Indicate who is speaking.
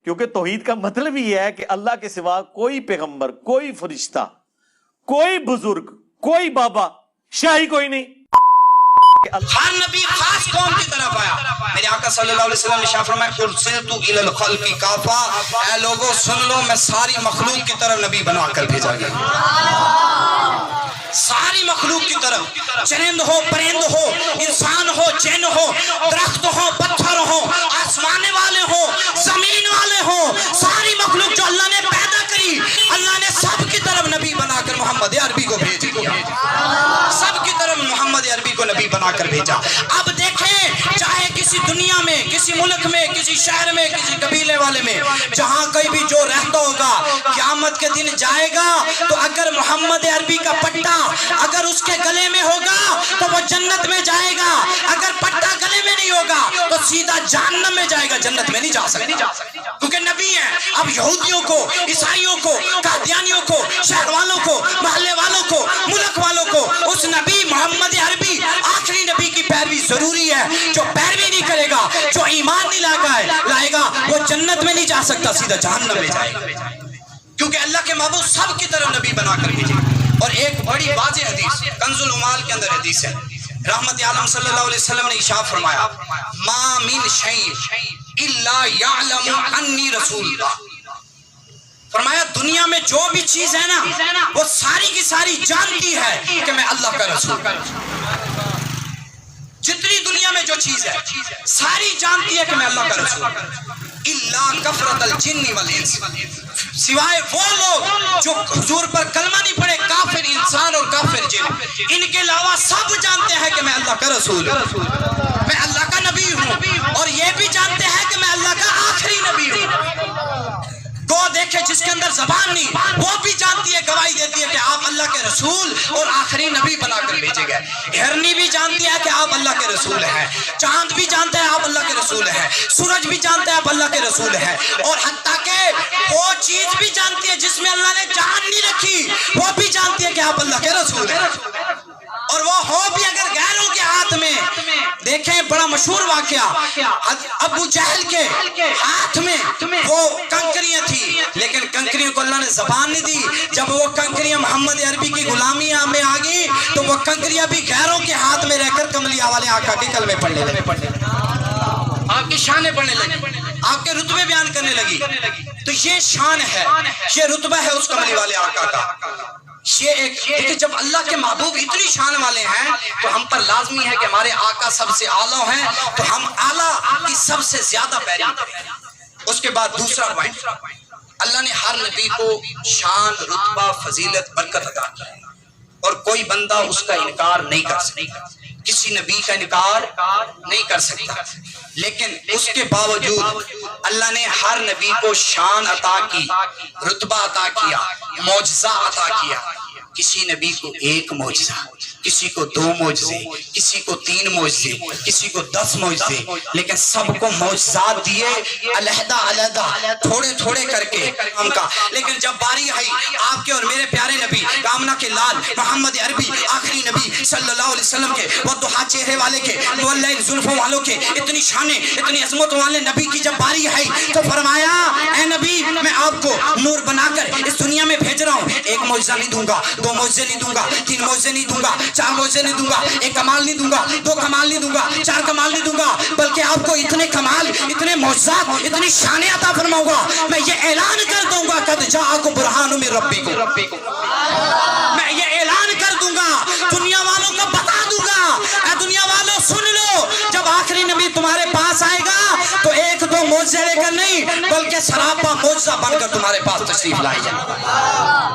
Speaker 1: کیونکہ توحید کا مطلب ہی ہے کہ اللہ کے سوا کوئی پیغمبر، کوئی فرشتہ، کوئی بزرگ، کوئی بابا، شاہی کوئی نہیں۔
Speaker 2: ہر نبی خاص قوم کی طرف آیا۔ میرے آقا صلی اللہ علیہ وسلم نے شاہ فرمایا ارسلت الی الخلق کافہ، اے لوگوں سن لو میں ساری مخلوق کی طرف نبی بنا کر بھیجا گیا، ساری مخلوق کی طرف، چرند ہو، پرند ہو، انسان ہو، جن ہو، درخت ہو، پتھر ہو، آسمان والے ہو، زمین والے ہو، ساری مخلوق جو اللہ نے پیدا کری، اللہ نے سب کی طرف نبی بنا کر محمد عربی کو بھیج دیا، سب کی طرف محمد عربی کو نبی بنا کر بھیجا۔ اب دیکھیں چاہے کسی دنیا میں، کسی ملک میں، کسی شہر میں، کسی قبیلے والے میں، جہاں کوئی بھی جو رہتا ہوگا، قیامت کے دن جائے گا تو اگر محمد عربی کا پٹا اگر اس کے گلے میں ہوگا تو وہ جنت میں جائے گا، اگر پٹا گلے میں نہیں ہوگا تو سیدھا جہنم میں جائے گا، جنت میں نہیں جا سکتا، کیونکہ نبی ہیں۔ اب یہودیوں کو، عیسائیوں کو، قادیانیوں کو، شہر والوں کو، محلے والوں کو، ملک والوں کو اس نبی محمد عربی آخری نبی کی پیروی ضروری ہے۔ جو پیروی نہیں کرے گا، جو ایمان نہیں لائے گا، وہ جنت میں نہیں جا سکتا، سیدھا جہنم میں جائے گا، کیونکہ اللہ کے محبوب سب کی طرف نبی بنا کر بھیجے۔ اور ایک بڑی واضح حدیث کنز العمال کے اندر حدیث ہے، رحمت عالم صلی اللہ علیہ وسلم نے ارشاد فرمایا ما من شیء الا یعلم انی رسول اللہ، فرمایا دنیا میں جو بھی چیز ہے نا وہ ساری کی ساری جانتی ہے کہ میں اللہ کا رسول ہوں، جتنی دنیا میں جو چیز ہے ساری جانتی ہے کہ میں اللہ کا رسول ہوں، الا کفرۃ الجن والانس، سوائے وہ لوگ جو حضور پر کلمہ نہیں پڑھے، کافر انسان اور کافر جن، ان کے علاوہ سب جانتے ہیں کہ میں اللہ کا رسول ہوں، میں اللہ کا نبی ہوں، اور یہ بھی جانتے ہیں کہ میں اللہ کا آخری نبی ہوں۔ گو دیکھے جس کے اندر زبان نہیں، وہ بھی جانتی ہے، گواہی دیتی ہے کہ آپ اللہ کے رسول اور آخری نبی بنا کر بھیجے گئے۔ ہرنی بھی جانتی ہے کہ آپ اللہ کے رسول ہیں، چاند بھی جانتا ہے آپ اللہ کے رسول ہیں، سورج بھی جانتا ہے آپ اللہ کے رسول ہیں، اور حتیٰ کہ وہ چیز بھی جانتی ہے جس میں اللہ نے جان نہیں رکھی، وہ بھی جانتی ہے کہ آپ اللہ کے رسول ہیں، اور وہ ہو بھی اگر غیروں کے ہاتھ میں۔ دیکھیں بڑا مشہور واقعہ، ابو جہل کے ہاتھ میں وہ کنکریاں تھی، لیکن کنکریوں کو اللہ نے زبان نہیں دی، جب وہ کنکریاں محمد عربی کی غلامی میں آ گئی تو وہ کنکریاں بھی غیروں کے ہاتھ میں رہ کر کملیہ والے آقا کے کلمے پڑھنے لگے، آپ کی شانیں پڑھنے لگی، آپ کے رتبے بیان کرنے لگی۔ تو یہ شان ہے، یہ رتبہ ہے اس کملی والے آقا کا۔ یہ ایک جب اللہ کے محبوب اتنی شان والے ہیں تو ہم پر لازمی ہے کہ ہمارے آقا سب سے اعلیٰ ہیں تو ہم اعلیٰ کی سب سے زیادہ پیروی کریں۔ اس کے بعد دوسرا پوائنٹ، اللہ نے ہر نبی کو شان، رتبہ، فضیلت، برکت عطا کی اور کوئی بندہ اس کا انکار نہیں کر سکتا، کسی نبی کا انکار نہیں کر سکتا، لیکن اس کے باوجود اللہ نے ہر نبی کو شان عطا کی، رتبہ عطا کیا، معجزہ عطا کیا۔ کسی نبی کو ایک معجزہ، کسی کو 2 معجزے، کسی کو 3 معجزے، کسی کو 10 معجزے، لیکن سب کو معجزات دیے علیحدہ علیحدہ، تھوڑے تھوڑے کر کے ہم کا۔ لیکن جب باری آئی آپ کے اور میرے پیارے نبی کامنہ کے لال محمد عربی آخری نبی صلی اللہ علیہ وسلم کے، وہ دہا چہرے والے کے، مولع زلفوں والوں کے، اتنی شانیں، اتنی عظمت والے نبی کی جب باری آئی تو فرمایا اے نبی میں آپ کو نور بنا کر اس دنیا میں بھیج رہا ہوں، ایک معجزہ نہیں دوں گا، 2 معجزے نہیں دوں گا، 3 معجزے نہیں دوں گا، 4 معجزے نہیں دوں گا، 1 کمال نہیں دوں گا، 2 کمال نہیں دوں گا، 4 کمال نہیں دوں گا، بلکہ آپ کو اتنے کمال، اتنے معجزات، اتنی شانیں عطا فرماؤں گا، میں یہ اعلان کر دوں گا قد جاءکم برہان من ربکم، میں یہ اعلان کر دوں گا، دنیا والوں کو بتا دوں گا، اے دنیا والوں سن لو، جب آخری نبی تمہارے پاس آئے گا تو 1-2 معجزے لے کر نہیں بلکہ سراپا معجزہ بن کر تمہارے پاس تشریف لائے جائے۔